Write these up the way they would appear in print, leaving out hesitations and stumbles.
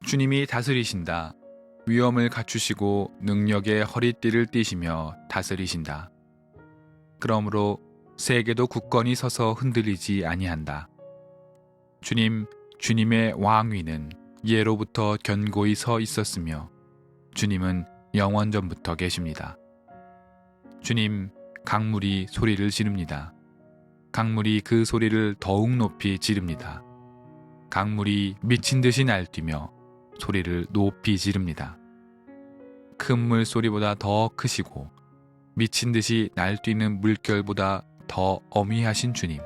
주님이 다스리신다. 위엄을 갖추시고 능력의 허리띠를 띠시며 다스리신다. 그러므로 세계도 굳건히 서서 흔들리지 아니한다. 주님의 왕위는 예로부터 견고히 서 있었으며 주님은 영원전부터 계십니다. 주님, 강물이 소리를 지릅니다. 강물이 그 소리를 더욱 높이 지릅니다. 강물이 미친 듯이 날뛰며 소리를 높이 지릅니다. 큰 물 소리보다 더 크시고 미친 듯이 날뛰는 물결보다 더 어미하신 주님,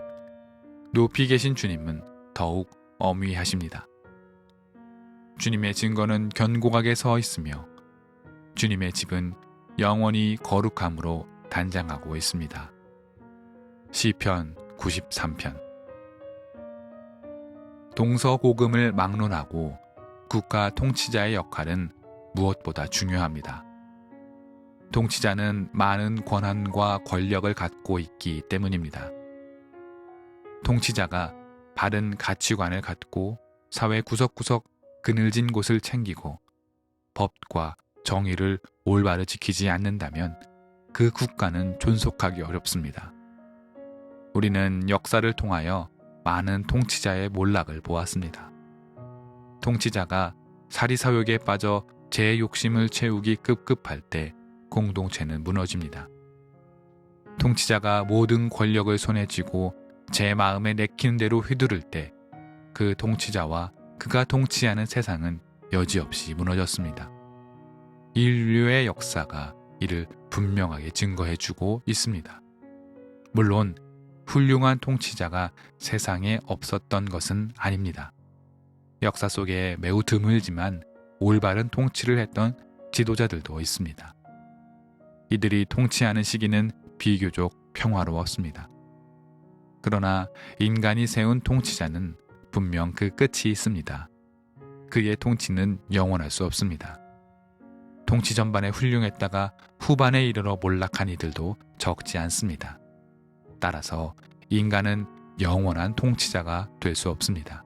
높이 계신 주님은 더욱 어미하십니다. 주님의 증거는 견고하게 서 있으며 주님의 집은 영원히 거룩함으로 단장하고 있습니다. 시편 93편. 동서고금을 막론하고 국가 통치자의 역할은 무엇보다 중요합니다. 통치자는 많은 권한과 권력을 갖고 있기 때문입니다. 통치자가 바른 가치관을 갖고 사회 구석구석 그늘진 곳을 챙기고 법과 정의를 올바로 지키지 않는다면 그 국가는 존속하기 어렵습니다. 우리는 역사를 통하여 많은 통치자의 몰락을 보았습니다. 통치자가 사리사욕에 빠져 제 욕심을 채우기 급급할 때 공동체는 무너집니다. 통치자가 모든 권력을 손에 쥐고 제 마음에 내키는 대로 휘두를 때 그 통치자와 그가 통치하는 세상은 여지없이 무너졌습니다. 인류의 역사가 이를 분명하게 증거해주고 있습니다. 물론 훌륭한 통치자가 세상에 없었던 것은 아닙니다. 역사 속에 매우 드물지만 올바른 통치를 했던 지도자들도 있습니다. 이들이 통치하는 시기는 비교적 평화로웠습니다. 그러나 인간이 세운 통치자는 분명 그 끝이 있습니다. 그의 통치는 영원할 수 없습니다. 통치 전반에 훌륭했다가 후반에 이르러 몰락한 이들도 적지 않습니다. 따라서 인간은 영원한 통치자가 될 수 없습니다.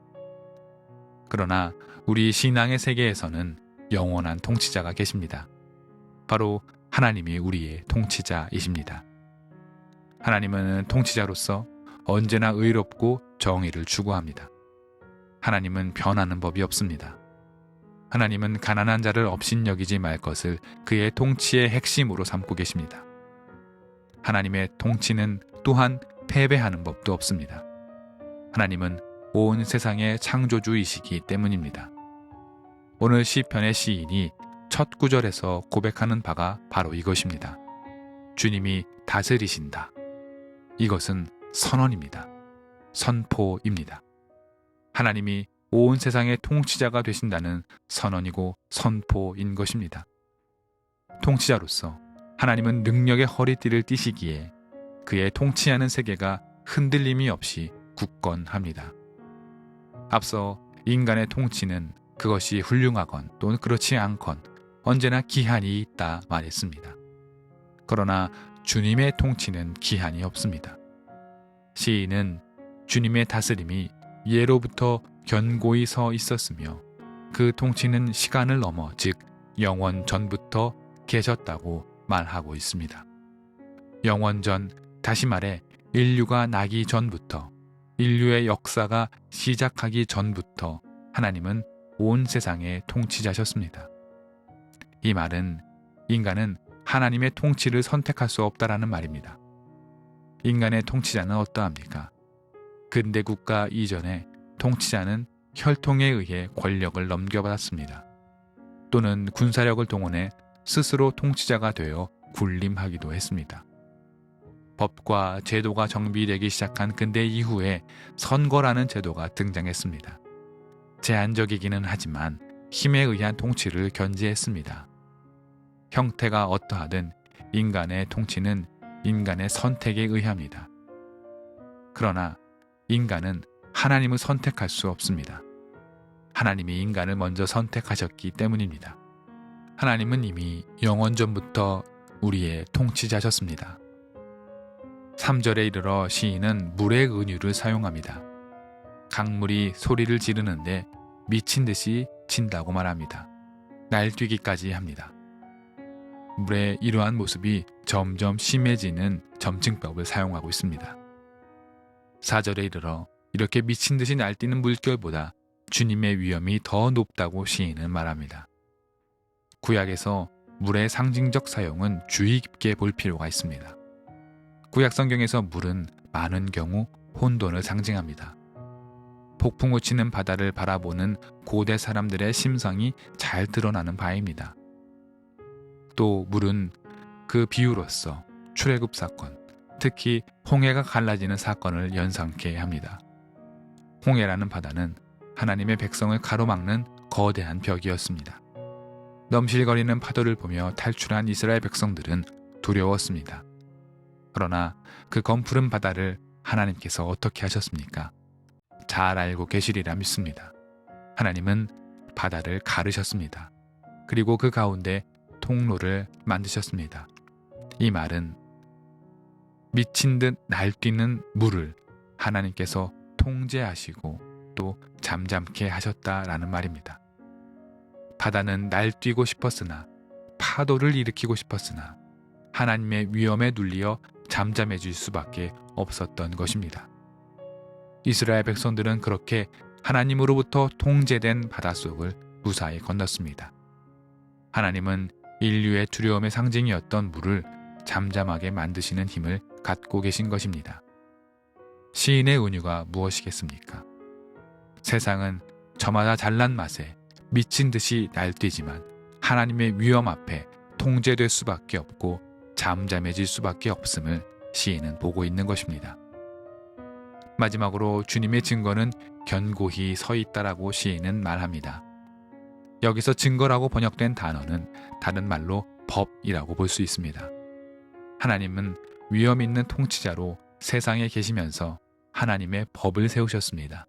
그러나 우리 신앙의 세계에서는 영원한 통치자가 계십니다. 바로 하나님이 우리의 통치자이십니다. 하나님은 통치자로서 언제나 의롭고 정의를 추구합니다. 하나님은 변하는 법이 없습니다. 하나님은 가난한 자를 업신여기지 말 것을 그의 통치의 핵심으로 삼고 계십니다. 하나님의 통치는 또한 패배하는 법도 없습니다. 하나님은 온 세상의 창조주이시기 때문입니다. 오늘 시편의 시인이 첫 구절에서 고백하는 바가 바로 이것입니다. 주님이 다스리신다. 이것은 선언입니다. 선포입니다. 하나님이 온 세상의 통치자가 되신다는 선언이고 선포인 것입니다. 통치자로서 하나님은 능력의 허리띠를 띠시기에 그의 통치하는 세계가 흔들림이 없이 굳건합니다. 앞서 인간의 통치는 그것이 훌륭하건 또는 그렇지 않건 언제나 기한이 있다 말했습니다. 그러나 주님의 통치는 기한이 없습니다. 시인은 주님의 다스림이 예로부터 견고히 서 있었으며 그 통치는 시간을 넘어 즉 영원 전부터 계셨다고 말하고 있습니다. 영원 전, 다시 말해 인류가 나기 전부터, 인류의 역사가 시작하기 전부터 하나님은 온 세상의 통치자셨습니다. 이 말은 인간은 하나님의 통치를 선택할 수 없다라는 말입니다. 인간의 통치자는 어떠합니까? 근대 국가 이전에 통치자는 혈통에 의해 권력을 넘겨받았습니다. 또는 군사력을 동원해 스스로 통치자가 되어 군림하기도 했습니다. 법과 제도가 정비되기 시작한 근대 이후에 선거라는 제도가 등장했습니다. 제한적이기는 하지만 힘에 의한 통치를 견지했습니다. 형태가 어떠하든 인간의 통치는 인간의 선택에 의합니다. 그러나 인간은 하나님을 선택할 수 없습니다. 하나님이 인간을 먼저 선택하셨기 때문입니다. 하나님은 이미 영원전부터 우리의 통치자셨습니다. 3절에 이르러 시인은 물의 은유를 사용합니다. 강물이 소리를 지르는데 미친 듯이 미친다고 말합니다. 날뛰기까지 합니다. 물의 이러한 모습이 점점 심해지는 점증법을 사용하고 있습니다. 4절에 이르러 이렇게 미친 듯이 날뛰는 물결보다 주님의 위엄이 더 높다고 시인은 말합니다. 구약에서 물의 상징적 사용은 주의 깊게 볼 필요가 있습니다. 구약 성경에서 물은 많은 경우 혼돈을 상징합니다. 폭풍우 치는 바다를 바라보는 고대 사람들의 심성이 잘 드러나는 바입니다. 또 물은 그 비유로서 출애굽 사건, 특히 홍해가 갈라지는 사건을 연상케 합니다. 홍해라는 바다는 하나님의 백성을 가로막는 거대한 벽이었습니다. 넘실거리는 파도를 보며 탈출한 이스라엘 백성들은 두려웠습니다. 그러나 그 검푸른 바다를 하나님께서 어떻게 하셨습니까? 잘 알고 계시리라 믿습니다. 하나님은 바다를 가르셨습니다. 그리고 그 가운데 통로를 만드셨습니다. 이 말은 미친 듯 날뛰는 물을 하나님께서 통제하시고 또 잠잠케 하셨다라는 말입니다. 바다는 날뛰고 싶었으나 파도를 일으키고 싶었으나 하나님의 위엄에 눌리어 잠잠해질 수밖에 없었던 것입니다. 이스라엘 백성들은 그렇게 하나님으로부터 통제된 바닷속을 무사히 건넜습니다. 하나님은 인류의 두려움의 상징이었던 물을 잠잠하게 만드시는 힘을 갖고 계신 것입니다. 시인의 은유가 무엇이겠습니까? 세상은 저마다 잘난 맛에 미친 듯이 날뛰지만 하나님의 위엄 앞에 통제될 수밖에 없고 잠잠해질 수밖에 없음을 시인은 보고 있는 것입니다. 마지막으로 주님의 증거는 견고히 서 있다라고 시인은 말합니다. 여기서 증거라고 번역된 단어는 다른 말로 법이라고 볼 수 있습니다. 하나님은 위엄 있는 통치자로 세상에 계시면서 하나님의 법을 세우셨습니다.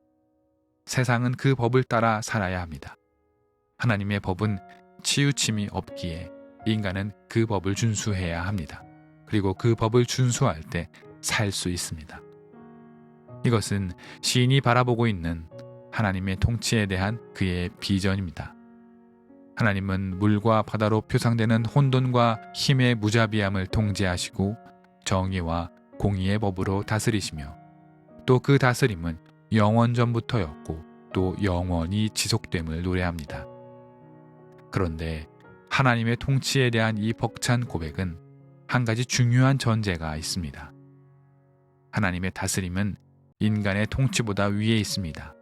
세상은 그 법을 따라 살아야 합니다. 하나님의 법은 치우침이 없기에 인간은 그 법을 준수해야 합니다. 그리고 그 법을 준수할 때 살 수 있습니다. 이것은 시인이 바라보고 있는 하나님의 통치에 대한 그의 비전입니다. 하나님은 물과 바다로 표상되는 혼돈과 힘의 무자비함을 통제하시고 정의와 공의의 법으로 다스리시며 또 그 다스림은 영원전부터였고 또 영원히 지속됨을 노래합니다. 그런데 하나님의 통치에 대한 이 벅찬 고백은 한 가지 중요한 전제가 있습니다. 하나님의 다스림은 인간의 통치보다 위에 있습니다.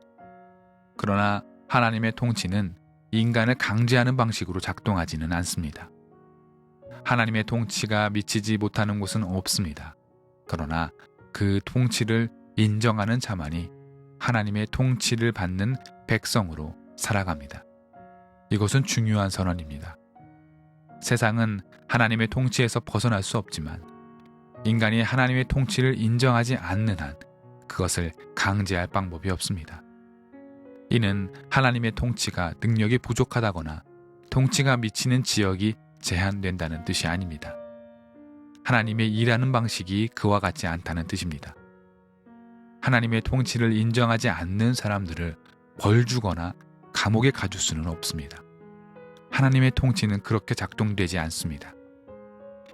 그러나 하나님의 통치는 인간을 강제하는 방식으로 작동하지는 않습니다. 하나님의 통치가 미치지 못하는 곳은 없습니다. 그러나 그 통치를 인정하는 자만이 하나님의 통치를 받는 백성으로 살아갑니다. 이것은 중요한 선언입니다. 세상은 하나님의 통치에서 벗어날 수 없지만 인간이 하나님의 통치를 인정하지 않는 한 그것을 강제할 방법이 없습니다. 이는 하나님의 통치가 능력이 부족하다거나 통치가 미치는 지역이 제한된다는 뜻이 아닙니다. 하나님의 일하는 방식이 그와 같지 않다는 뜻입니다. 하나님의 통치를 인정하지 않는 사람들을 벌 주거나 감옥에 가둘 수는 없습니다. 하나님의 통치는 그렇게 작동되지 않습니다.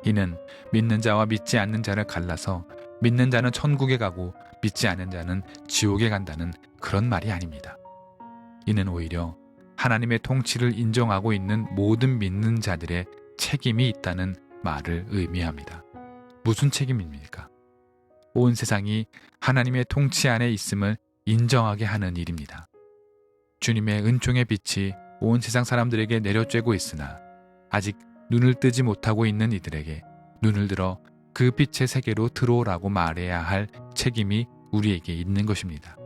이는 믿는 자와 믿지 않는 자를 갈라서 믿는 자는 천국에 가고 믿지 않는 자는 지옥에 간다는 그런 말이 아닙니다. 이는 오히려 하나님의 통치를 인정하고 있는 모든 믿는 자들의 책임이 있다는 말을 의미합니다. 무슨 책임입니까? 온 세상이 하나님의 통치 안에 있음을 인정하게 하는 일입니다. 주님의 은총의 빛이 온 세상 사람들에게 내려쬐고 있으나 아직 눈을 뜨지 못하고 있는 이들에게 눈을 들어 그 빛의 세계로 들어오라고 말해야 할 책임이 우리에게 있는 것입니다.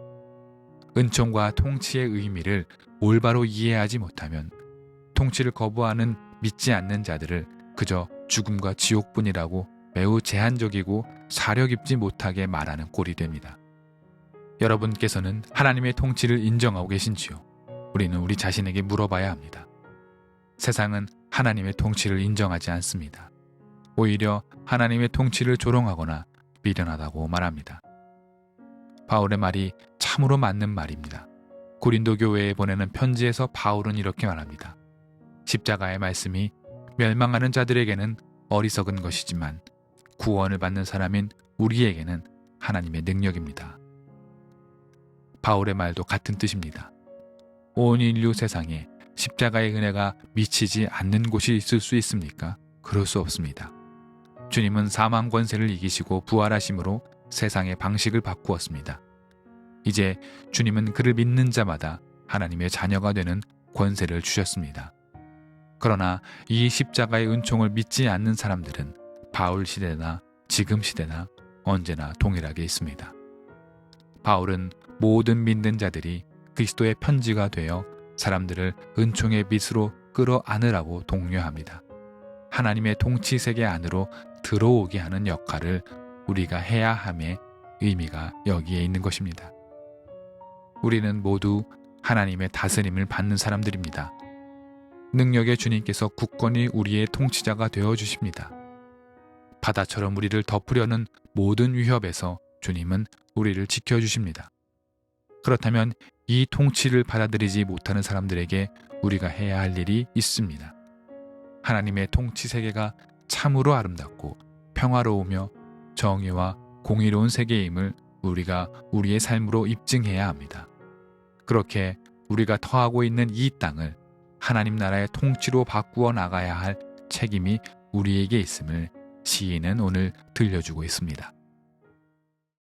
은총과 통치의 의미를 올바로 이해하지 못하면 통치를 거부하는 믿지 않는 자들을 그저 죽음과 지옥뿐이라고 매우 제한적이고 사려 깊지 못하게 말하는 꼴이 됩니다. 여러분께서는 하나님의 통치를 인정하고 계신지요? 우리는 우리 자신에게 물어봐야 합니다. 세상은 하나님의 통치를 인정하지 않습니다. 오히려 하나님의 통치를 조롱하거나 미련하다고 말합니다. 바울의 말이 참으로 맞는 말입니다. 고린도 교회에 보내는 편지에서 바울은 이렇게 말합니다. 십자가의 말씀이 멸망하는 자들에게는 어리석은 것이지만 구원을 받는 사람인 우리에게는 하나님의 능력입니다. 바울의 말도 같은 뜻입니다. 온 인류 세상에 십자가의 은혜가 미치지 않는 곳이 있을 수 있습니까? 그럴 수 없습니다. 주님은 사망 권세를 이기시고 부활하심으로 세상의 방식을 바꾸었습니다. 이제 주님은 그를 믿는 자마다 하나님의 자녀가 되는 권세를 주셨습니다. 그러나 이 십자가의 은총을 믿지 않는 사람들은 바울 시대나 지금 시대나 언제나 동일하게 있습니다. 바울은 모든 믿는 자들이 그리스도의 편지가 되어 사람들을 은총의 빛으로 끌어안으라고 독려합니다. 하나님의 통치 세계 안으로 들어오게 하는 역할을 우리가 해야 함의 의미가 여기에 있는 것입니다. 우리는 모두 하나님의 다스림을 받는 사람들입니다. 능력의 주님께서 굳건히 우리의 통치자가 되어 주십니다. 바다처럼 우리를 덮으려는 모든 위협에서 주님은 우리를 지켜주십니다. 그렇다면 이 통치를 받아들이지 못하는 사람들에게 우리가 해야 할 일이 있습니다. 하나님의 통치 세계가 참으로 아름답고 평화로우며 정의와 공의로운 세계임을 우리가 우리의 삶으로 입증해야 합니다. 그렇게 우리가 터하고 있는 이 땅을 하나님 나라의 통치로 바꾸어 나가야 할 책임이 우리에게 있음을 시인은 오늘 들려주고 있습니다.